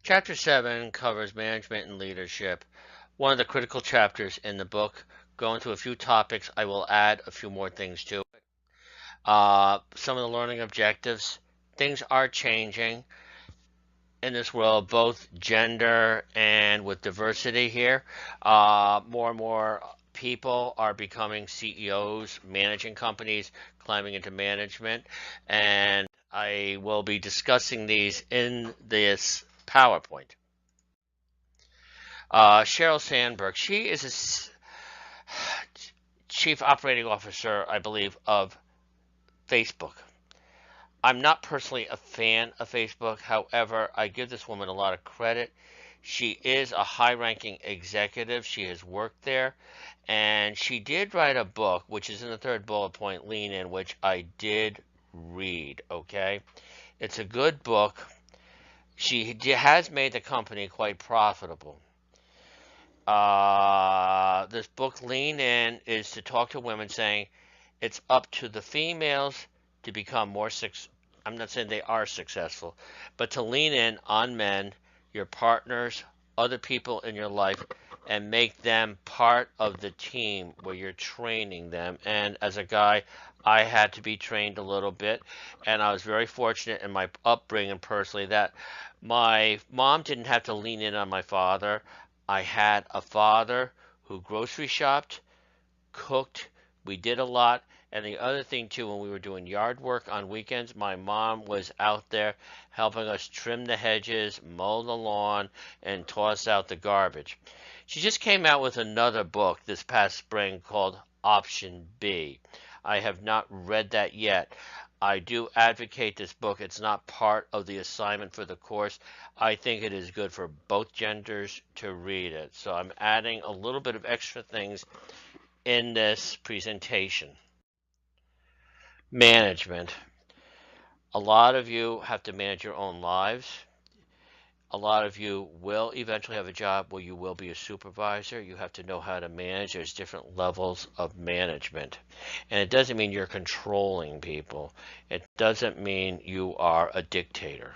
Chapter 7 covers management and leadership. One of the critical chapters in the book. Going through a few topics, I will add a few more things to it. Some of the learning objectives. Things are changing in this world, both gender and with diversity here. More and more people are becoming CEOs, managing companies, climbing into management, and I will be discussing these in this PowerPoint. SHERYL SANDBERG, she is a chief operating officer, I believe, of Facebook. I'm not personally a fan of Facebook. However, I give this woman a lot of credit. She is a high-ranking executive. She has worked there. And she did write a book, which is in the third bullet point, Lean In, which I did read, okay? It's a good book. She has made the company quite profitable. This book, Lean In, is to talk to women saying it's up to the females to become more successful. I'm not saying they are successful, but to lean in on men, your partners, other people in your life, and make them part of the team where you're training them. And as a guy, I had to be trained a little bit, and I was very fortunate in my upbringing personally that my mom didn't have to lean in on my father. I had a father who grocery shopped, cooked, we did a lot. And the other thing too, when we were doing yard work on weekends, my mom was out there helping us trim the hedges, mow the lawn, and toss out the garbage. She just came out with another book this past spring called Option B. I have not read that yet. I do advocate this book. It's not part of the assignment for the course. I think it is good for both genders to read it. So I'm adding a little bit of extra things in this presentation. Management. A lot of you have to manage your own lives. A lot of you will eventually have a job where you will be a supervisor. You have to know how to manage. There's different levels of management. And it doesn't mean you're controlling people. It doesn't mean you are a dictator.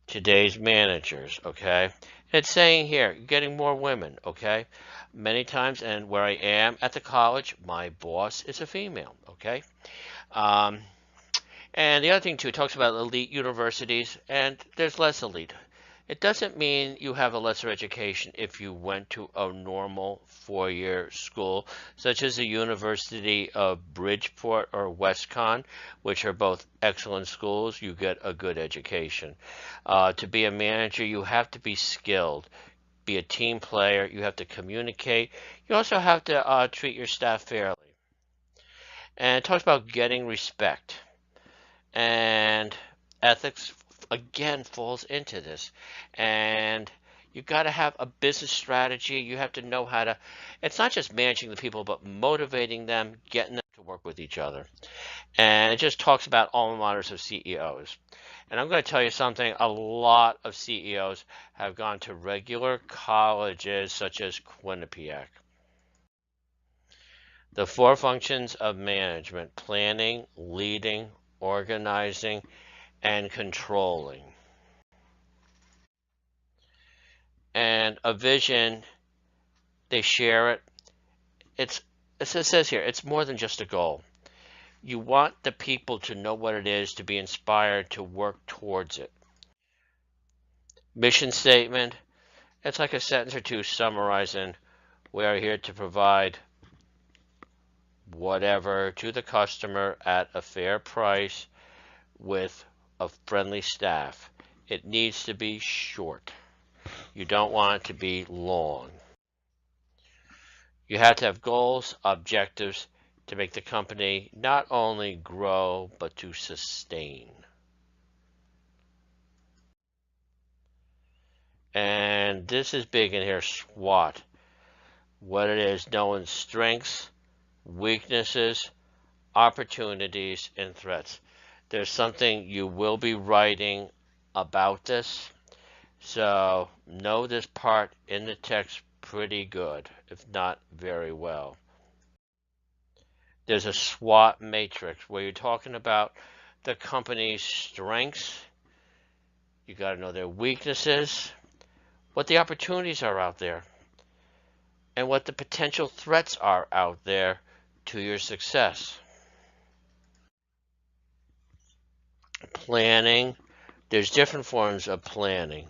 Today's managers, okay? It's saying here, getting more women, okay? Many times, and where I am at the college, my boss is a female, okay? And the other thing, too, it talks about elite universities, and there's less elite. It doesn't mean you have a lesser education if you went to a normal four-year school, such as the University of Bridgeport or WestCon, which are both excellent schools. You get a good education. To be a manager, you have to be skilled, be a team player. You have to communicate. You also have to treat your staff fairly. And it talks about getting respect. And ethics again falls into this. And you got to have a business strategy. You have to know how to, it's not just managing the people, but motivating them, getting them to work with each other. And it just talks about alma maters of CEOs. And I'm going to tell you something, a lot of CEOs have gone to regular colleges such as Quinnipiac. The four functions of management: planning, leading, organizing, and controlling. And a vision, they share it. It says here, it's more than just a goal. You want the people to know what it is, to be inspired to work towards it. Mission statement, it's like a sentence or two summarizing, we are here to provide whatever to the customer at a fair price with a friendly staff. It needs to be short. You don't want it to be long. You have to have goals, objectives to make the company not only grow, but to sustain. And this is big in here, SWOT. What it is, knowing strengths, weaknesses, opportunities, and threats. There's something you will be writing about this. So know this part in the text pretty good, if not very well. There's a SWOT matrix where you're talking about the company's strengths, You got to know their weaknesses, what the opportunities are out there, and what the potential threats are out there to your success. Planning, there's different forms of planning.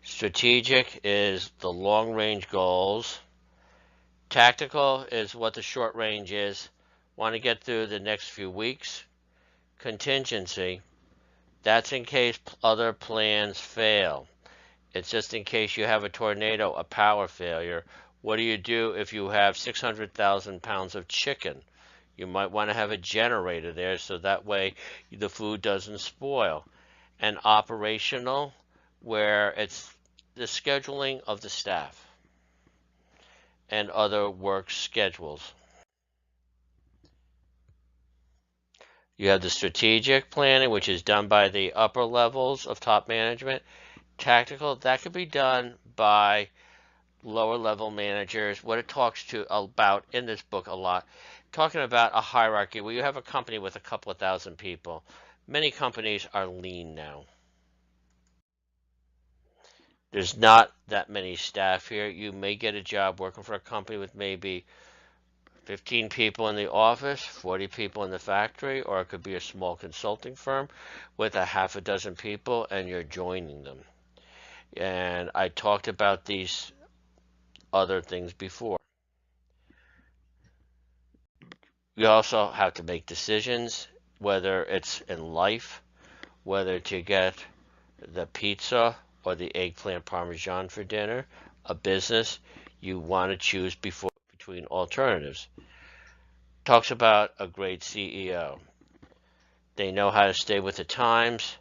Strategic is the long range goals. Tactical is what the short range is. Want to get through the next few weeks. Contingency, that's in case other plans fail. It's just in case you have a tornado, a power failure. What do you do if you have 600,000 pounds of chicken? You might want to have a generator there so that way the food doesn't spoil. And operational, where it's the scheduling of the staff and other work schedules. You have the strategic planning, which is done by the upper levels of top management. Tactical, that could be done by lower level managers. What it talks to about in this book a lot, talking about a hierarchy where you have a company with a couple of thousand people. Many companies are lean now. There's not that many staff here. You may get a job working for a company with maybe 15 people in the office, 40 people in the factory, or it could be a small consulting firm with a half a dozen people and you're joining them. And I talked about these other things before. You also have to make decisions, whether it's in life, whether to get the pizza or the eggplant parmesan for dinner, a business, you want to choose between alternatives. Talks about a great CEO. They know how to stay with the times.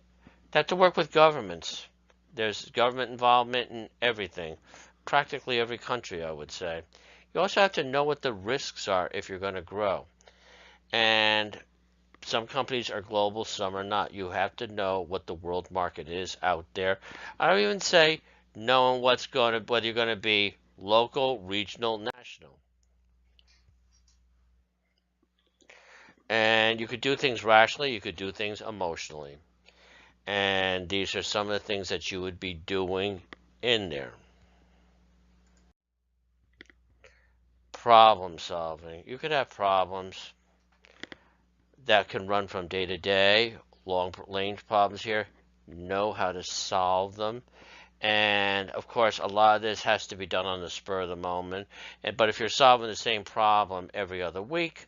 They have to work with governments. There's government involvement in everything, practically every country, I would say. You also have to know what the risks are if you're going to grow. And some companies are global, some are not. You have to know what the world market is out there. I don't even say knowing whether you're going to be local, regional, national. And you could do things rationally, you could do things emotionally. And these are some of the things that you would be doing in there. Problem solving. You could have problems that can run from day to day, long range problems here. Know how to solve them. And of course, a lot of this has to be done on the spur of the moment. But if you're solving the same problem every other week,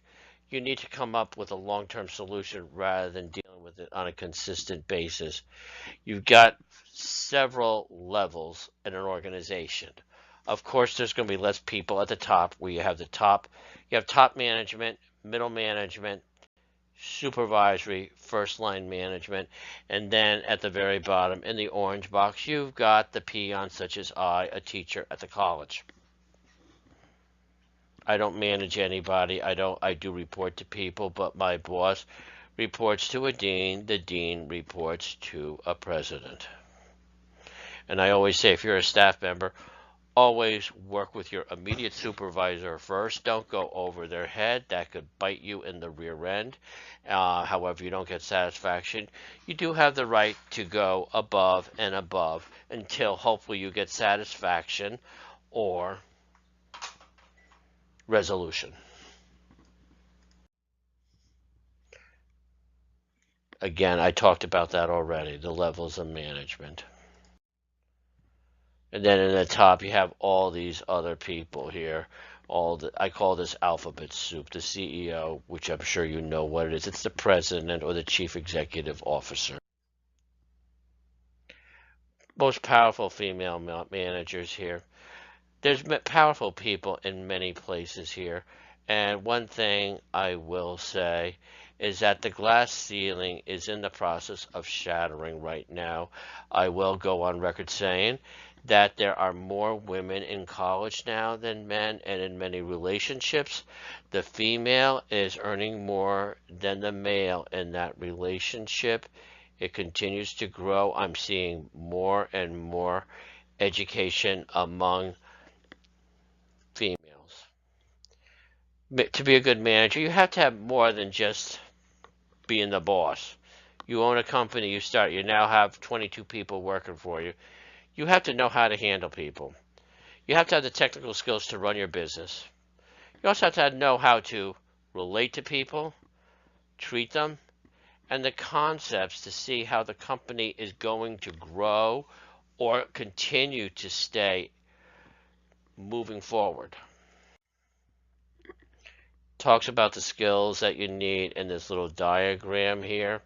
you need to come up with a long-term solution rather than dealing with it on a consistent basis. You've got several levels in an organization. Of course, there's going to be less people at the top where you have top management, middle management, supervisory, first line management, and then at the very bottom in the orange box, you've got the peons such as a teacher at the college. I don't manage anybody. I do report to people, but my boss reports to a dean. The dean reports to a president. And I always say, if you're a staff member, always work with your immediate supervisor first. Don't go over their head. That could bite you in the rear end. However, you don't get satisfaction. You do have the right to go above and above until hopefully you get satisfaction or resolution. Again, I talked about that already, the levels of management. And then in the top, you have all these other people here. I call this alphabet soup. The CEO, which I'm sure you know what it is. It's the president or the chief executive officer. Most powerful female managers here. There's powerful people in many places here. And one thing I will say is that the glass ceiling is in the process of shattering right now. I will go on record saying that there are more women in college now than men, and in many relationships, the female is earning more than the male in that relationship. It continues to grow. I'm seeing more and more education among females. To be a good manager, you have to have more than just being the boss. You own a company, you now have 22 people working for you. You have to know how to handle people. You have to have the technical skills to run your business. You also have to know how to relate to people, treat them, and the concepts to see how the company is going to grow or continue to stay moving forward. Talks about the skills that you need in this little diagram here.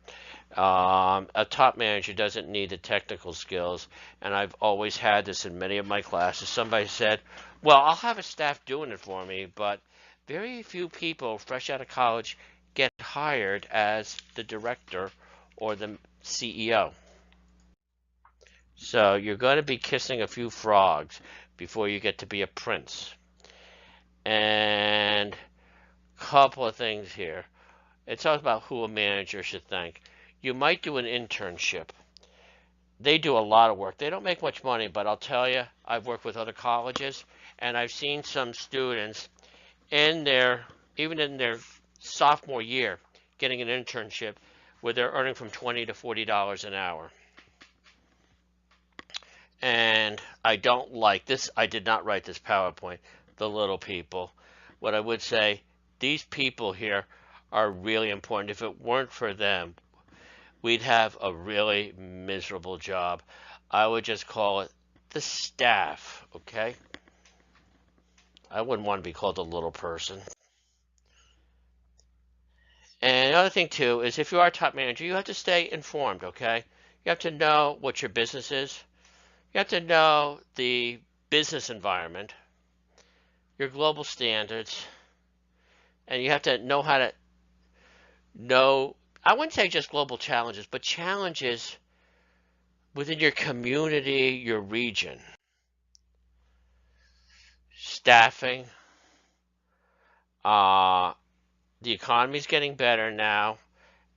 A top manager doesn't need the technical skills, and I've always had this in many of my classes. Somebody said, well, I'll have a staff doing it for me, but very few people fresh out of college get hired as the director or the CEO. So you're going to be kissing a few frogs before you get to be a prince. And a couple of things here. It talks about who a manager should thank. You might do an internship. They do a lot of work. They don't make much money, but I'll tell you, I've worked with other colleges, and I've seen some students even in their sophomore year, getting an internship where they're earning from $20 to $40 an hour. And I don't like this. I did not write this PowerPoint, the little people. What I would say, these people here are really important. If it weren't for them, we'd have a really miserable job. I would just call it the staff, okay? I wouldn't want to be called a little person. And the other thing, too, is if you are a top manager, you have to stay informed, okay? You have to know what your business is. You have to know the business environment, your global standards, and you have to know how to know, I wouldn't say just global challenges, but challenges within your community, your region. Staffing. The economy's getting better now,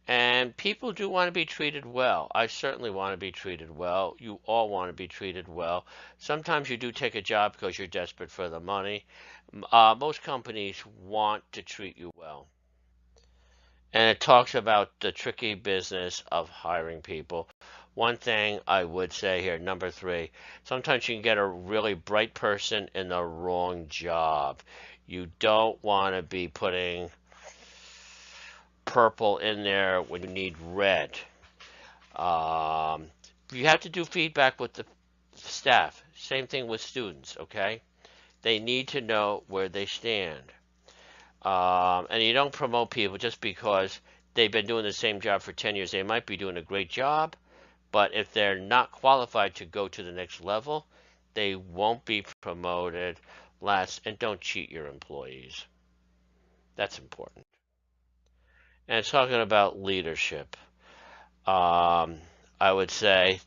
and people do want to be treated well. I certainly want to be treated well. You all want to be treated well. Sometimes you do take a job because you're desperate for the money. Most companies want to treat you well. And it talks about the tricky business of hiring people. One thing I would say here, number 3, sometimes you can get a really bright person in the wrong job. You don't want to be putting purple in there when you need red. You have to do feedback with the staff. Same thing with students, okay? They need to know where they stand. And you don't promote people just because they've been doing the same job for 10 years. They might be doing a great job, but if they're not qualified to go to the next level, they won't be promoted. Last, and don't cheat your employees. That's important. And talking about leadership, I would say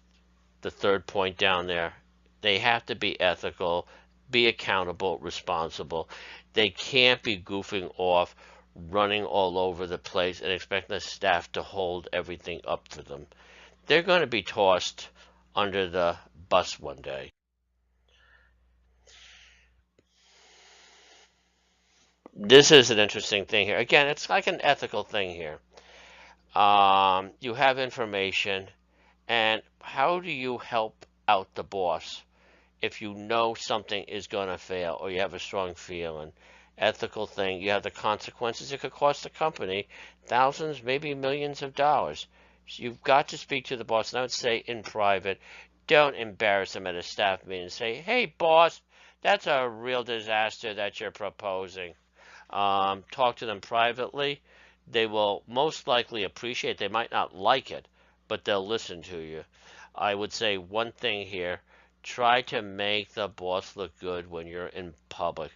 the third point down there, they have to be ethical, be accountable, responsible. They can't be goofing off, running all over the place, and expecting the staff to hold everything up for them. They're going to be tossed under the bus one day. This is an interesting thing here. Again, it's like an ethical thing here. You have information, and how do you help out the boss if you know something is going to fail or you have a strong feeling? Ethical thing, you have the consequences. It could cost the company thousands, maybe millions of dollars. So you've got to speak to the boss, and I would say in private, don't embarrass them at a staff meeting. Say, hey, boss, that's a real disaster that you're proposing. Talk to them privately. They will most likely appreciate it. They might not like it, but they'll listen to you. I would say one thing here, try to make the boss look good when you're in public.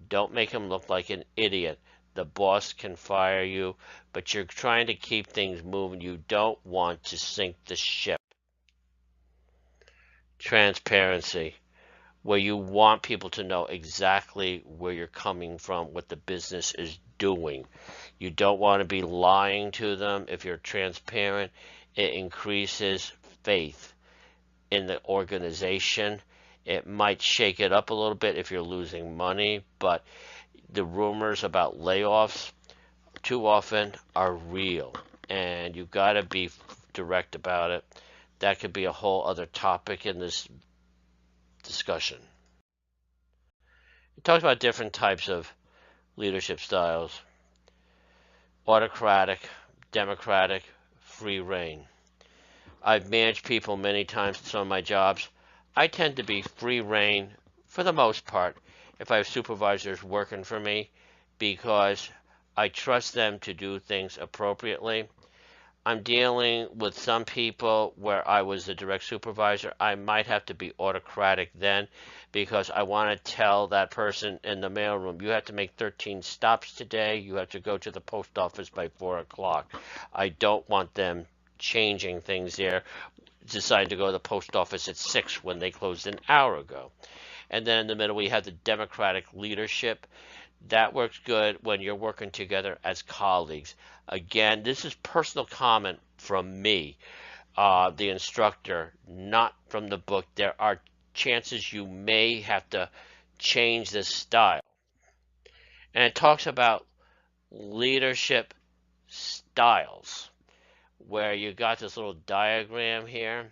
Don't make him look like an idiot. The boss can fire you, but you're trying to keep things moving. You don't want to sink the ship. Transparency, where you want people to know exactly where you're coming from, what the business is doing. You don't want to be lying to them. If you're transparent, it increases faith in the organization. It might shake it up a little bit if you're losing money, but the rumors about layoffs too often are real, and you've got to be direct about it. That could be a whole other topic in this discussion. It talks about different types of leadership styles: autocratic, democratic, free reign. I've managed people many times in some of my jobs. I tend to be free reign for the most part if I have supervisors working for me, because I trust them to do things appropriately. I'm dealing with some people where I was the direct supervisor. I might have to be autocratic then, because I want to tell that person in the mailroom, you have to make 13 stops today. You have to go to the post office by 4 o'clock. I don't want them changing things there, deciding to go to the post office at 6 when they closed an hour ago. And then in the middle, we have the democratic leadership. That works good when you're working together as colleagues. Again, this is personal comment from me, the instructor, not from the book. There are chances you may have to change this style. And it talks about leadership styles, where you got this little diagram here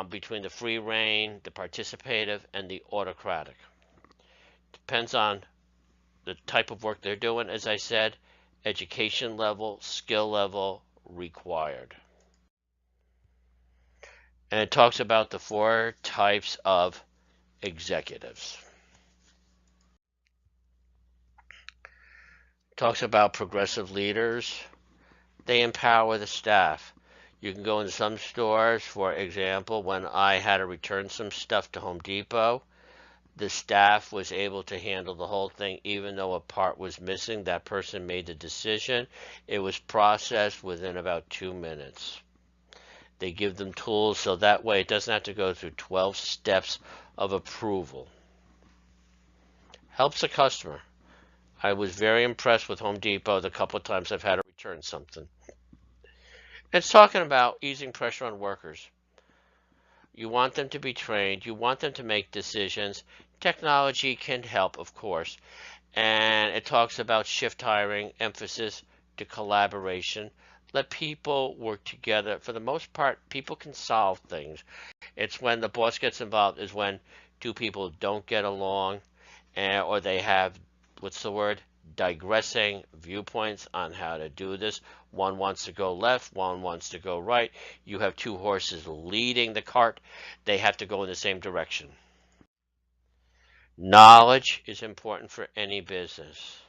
between the free reign, the participative, and the autocratic. Depends on the type of work they're doing, as I said, education level, skill level required. And it talks about the 4 types of executives. It talks about progressive leaders. They empower the staff. You can go in some stores, for example, when I had to return some stuff to Home Depot, the staff was able to handle the whole thing. Even though a part was missing, that person made the decision. It was processed within about 2 minutes. They give them tools so that way it doesn't have to go through 12 steps of approval. Helps the customer. I was very impressed with Home Depot the couple of times I've had to return something. It's talking about easing pressure on workers. You want them to be trained. You want them to make decisions. Technology can help, of course. And it talks about shift hiring, emphasis to collaboration. Let people work together. For the most part, people can solve things. It's when the boss gets involved is when 2 people don't get along, or they have, digressing viewpoints on how to do this. One wants to go left, one wants to go right. You have 2 horses leading the cart. They have to go in the same direction. Knowledge is important for any business.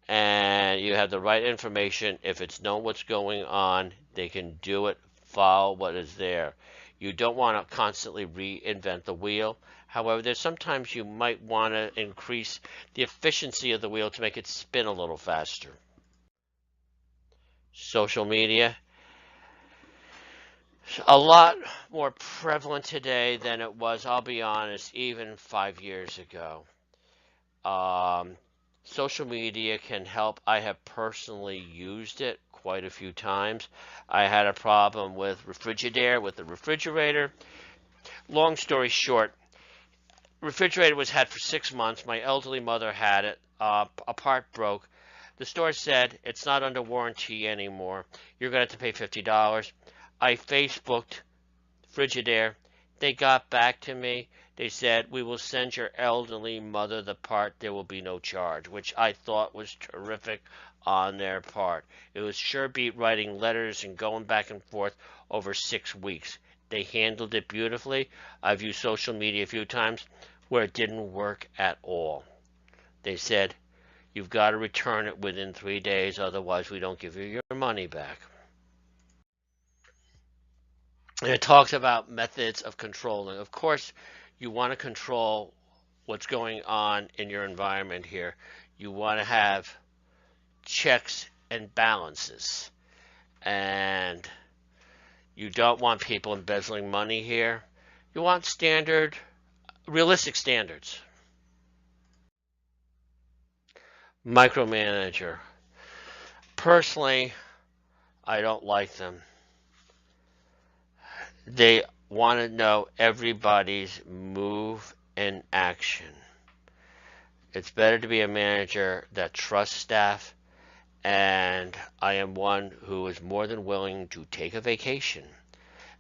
And you have the right information. If it's known what's going on, they can do it, follow what is there. You don't want to constantly reinvent the wheel. However, there's sometimes you might want to increase the efficiency of the wheel to make it spin a little faster. Social media, a lot more prevalent today than it was, I'll be honest, even 5 years ago. Social media can help. I have personally used it quite a few times. I had a problem with Refrigerator, with the refrigerator. Long story short, refrigerator was had for 6 months. My elderly mother had it. A part broke. The store said it's not under warranty anymore. You're going to have to pay $50. I Facebooked Frigidaire. They got back to me. They said, we will send your elderly mother the part. There will be no charge, which I thought was terrific on their part. It was sure beat writing letters and going back and forth over 6 weeks. They handled it beautifully. I've used social media a few times where it didn't work at all. They said, you've got to return it within 3 days, otherwise we don't give you your money back. And it talks about methods of controlling. Of course, you want to control what's going on in your environment here. You want to have checks and balances. And you don't want people embezzling money here. You want realistic standards. Micromanager. Personally, I don't like them. They want to know everybody's move and action. It's better to be a manager that trusts staff and I am one who is more than willing to take a vacation.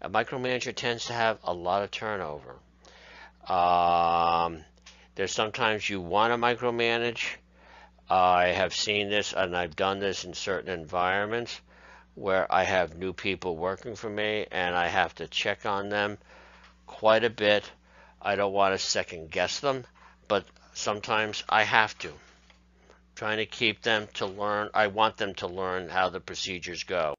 A micromanager tends to have a lot of turnover. Um, there's sometimes you want to micromanage. I have seen this and I've done this in certain environments where I have new people working for me and I have to check on them quite a bit. I don't want to second guess them, but sometimes I have to. Trying to keep them to learn. I want them to learn how the procedures go.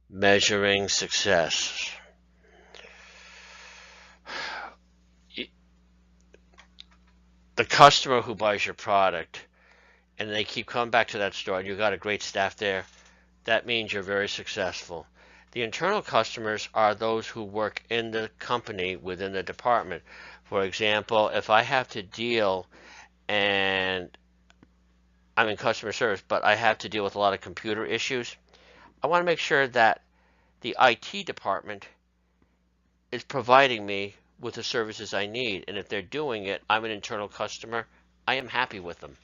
Measuring success. The customer who buys your product and they keep coming back to that store and you've got a great staff there, that means you're very successful. The internal customers are those who work in the company within the department. For example, if I have to deal, and I'm in customer service, but I have to deal with a lot of computer issues, I want to make sure that the IT department is providing me with the services I need. And if they're doing it, I'm an internal customer, I am happy with them.